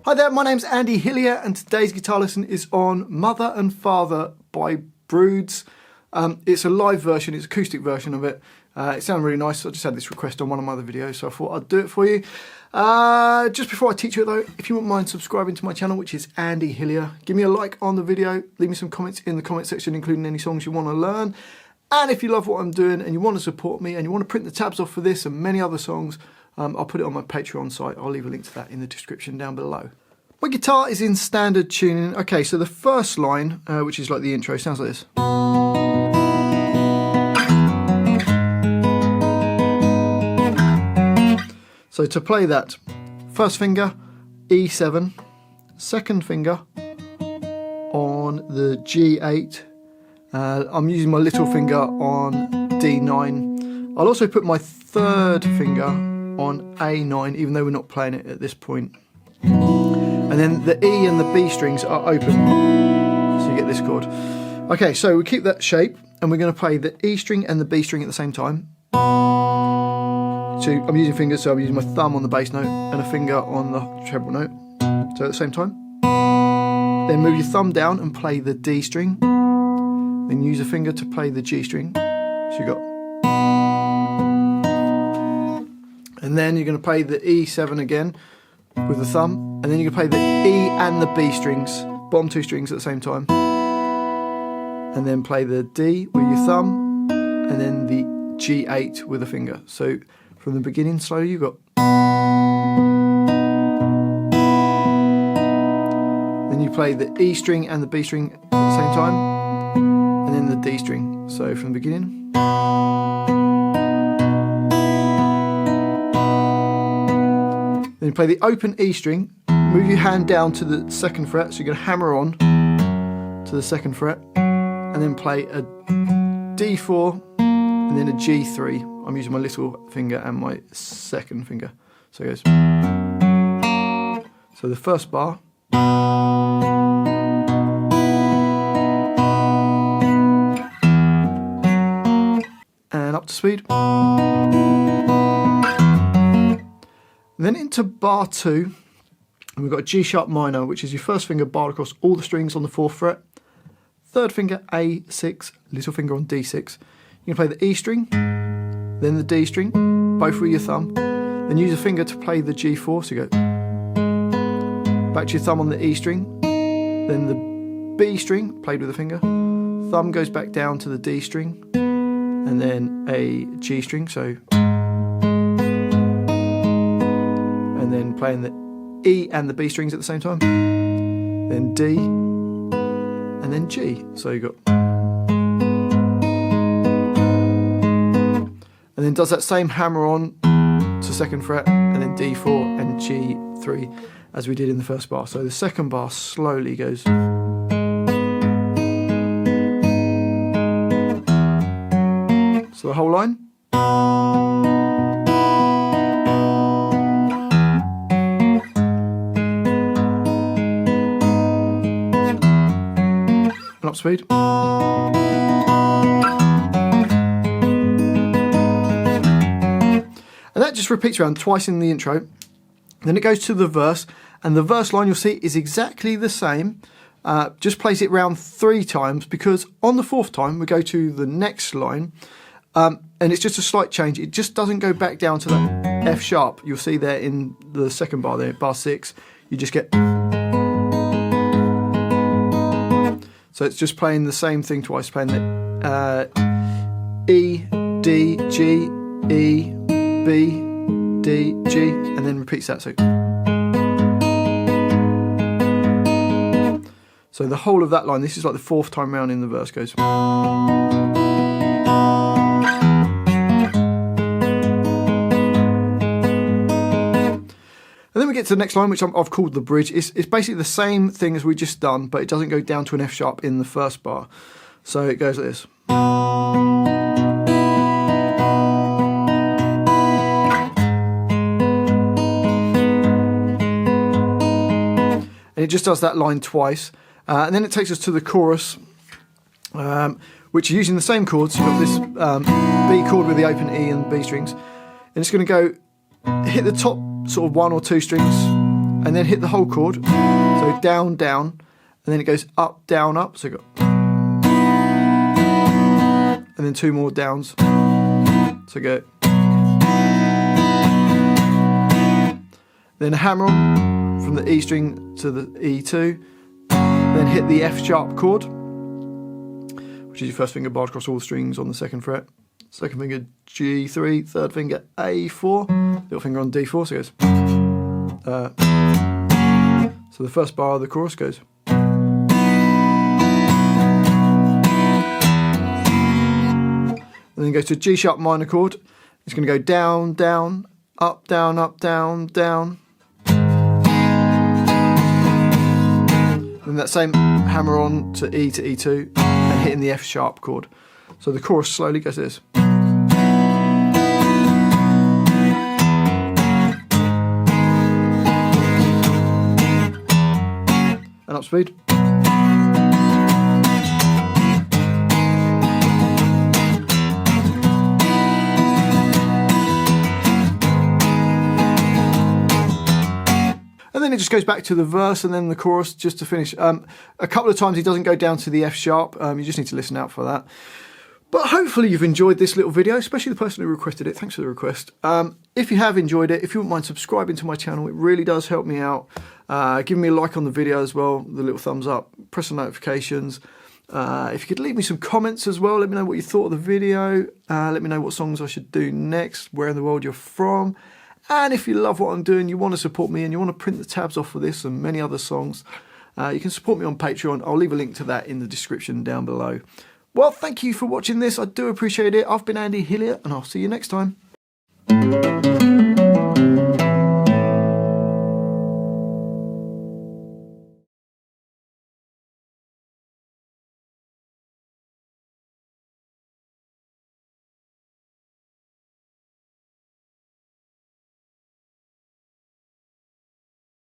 Hi there, my name's Andy Hillier and today's guitar lesson is on Mother and Father by Broods. It's a live version, it's an acoustic version of it. It sounded really nice, so I just had this request on one of my other videos, so I thought I'd do it for you. Just before I teach you it though, if you wouldn't mind subscribing to my channel, which is Andy Hillier, give me a like on the video, leave me some comments in the comment section, including any songs you want to learn. And if you love what I'm doing and you want to support me and you want to print the tabs off for this and many other songs, I'll put it on my Patreon site. I'll leave a link to that in the description down below. My guitar is in standard tuning. Okay, so the first line, which is like the intro, sounds like this. So to play that, first finger, E7, second finger on the G8. I'm using my little finger on D9. I'll also put my third finger on A9, even though we're not playing it at this point. And then the E and the B strings are open, so you get this chord. Okay, so we keep that shape, and we're going to play the E string and the B string at the same time. So I'm using fingers, so I'm using my thumb on the bass note and a finger on the treble note. So at the same time. Then move your thumb down and play the D string. Then use a finger to play the G string. So you got. And then you're going to play the E7 again with the thumb, and then you can play the E and the B strings, bottom two strings at the same time, and then play the D with your thumb, and then the G8 with a finger. So from the beginning, slowly, you got. Then you play the E string and the B string at the same time, and then the D string. So from the beginning. Then you play the open E string, move your hand down to the second fret, so you're going to hammer on to the second fret, and then play a D4 and then a G3. I'm using my little finger and my second finger. So it goes. So the first bar. And up to speed. And then into bar 2, and we've got a G sharp minor, which is your first finger barred across all the strings on the 4th fret. Third finger A6, little finger on D6. You can play the E string, then the D string, both with your thumb. Then use a finger to play the G4, so you go back to your thumb on the E string, then the B string, played with a finger. Thumb goes back down to the D string, and then a G string, so. And then playing the E and the B strings at the same time, then D, and then G. So you got, and then does that same hammer on to second fret, and then D4 and G3 as we did in the first bar. So the second bar slowly goes. So the whole line. Up speed. And that just repeats around twice in the intro. Then it goes to the verse, and the verse line you'll see is exactly the same. Just plays it round 3 times, because on the 4th time we go to the next line, and it's just a slight change. It just doesn't go back down to that F sharp. You'll see there in the second bar there, bar 6, you just get. So it's just playing the same thing twice, playing the E, D, G, E, B, D, G, and then repeats that. So the whole of that line, this is like the 4th time round in the verse, goes. And then we get to the next line, which I've called the bridge. It's basically the same thing as we just done, but it doesn't go down to an F sharp in the first bar. So it goes like this. And it just does that line twice. And then it takes us to the chorus, which are using the same chords. You've got this B chord with the open E and B strings. And it's going to go hit the top sort of 1 or 2 strings, and then hit the whole chord. So down, down, and then it goes up, down, up. So you got, and then 2 more downs. So go. Then a hammer on from the E string to the E2. Then hit the F sharp chord, which is your first finger barred across all the strings on the 2nd fret. Second finger G3, third finger A4, little finger on D4, so it goes. So the first bar of the chorus goes. And then it goes to a G sharp minor chord. It's going to go down, down, up, down, up, down, down. And that same hammer on to E2 and hitting the F sharp chord. So the chorus slowly goes this. And up speed. And then it just goes back to the verse and then the chorus just to finish. A couple of times he doesn't go down to the F sharp. You just need to listen out for that. But hopefully you've enjoyed this little video, especially the person who requested it. Thanks for the request. If you have enjoyed it, if you wouldn't mind subscribing to my channel, it really does help me out. Give me a like on the video as well, the little thumbs up, press the notifications. If you could leave me some comments as well, let me know what you thought of the video. Let me know what songs I should do next, where in the world you're from. And if you love what I'm doing, you want to support me and you want to print the tabs off for this and many other songs, you can support me on Patreon. I'll leave a link to that in the description down below. Well, thank you for watching this. I do appreciate it. I've been Andy Hillier and I'll see you next time.